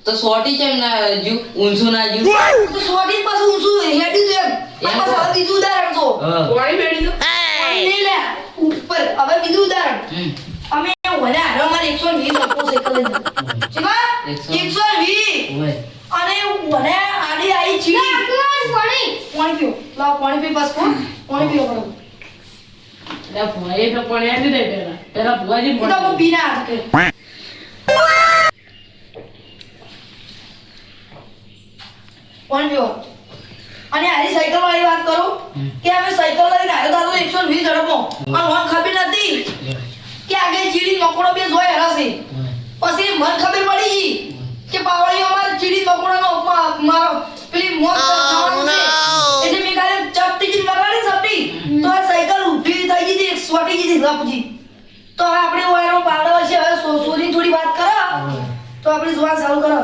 તો સોટી કેમ ના જુ ઊંસું ના જુ તો સોડી પાછું ઊંચું હેડી તો એમ આ પાછું હવે બીજું ઉદાહરણ જો વાળી બેડી તો નહીં લે ઉપર હવે બીજું ઉદાહરણ અમે ઓલે હારો મારે 120 આપો સાયકલ લઈને ચીબા 120 ઓય અને ઓલે આડી આઈ ચીડી પાણી પીઓ લાવ પાણી પી બસ કોણ પાણી પીઓ કરો એટલે ભોય તો પણ એમ નહીં પેલા ભોયજી એ તો હું પીના હાથ કે પાણી પીઓ અને આરી સાયકલ વાળી વાત કરો કે અમે સાયકલ લઈને આવ્યો દાદો 120 ઝડપમાં અને મને ખબર નથી કે આગે ચીડી મકોડો બે જોઈ હરાશે પછી મને ખબર પડી ગઈ કે પાવળી અમાર ચીડી મકોડાનો મારો પેલી મોત થવાનું છે એટલે મેં કાલે ચપટી જી લગાડી ચપટી તો આ સાયકલ ઊભી થઈ ગઈ હતી સોટી ગઈ હતી લપજી તો હવે આપણે ઓયરો પાવડો છે હવે સોની થોડી વાત કરો તો આપણે જોવા ચાલુ કરો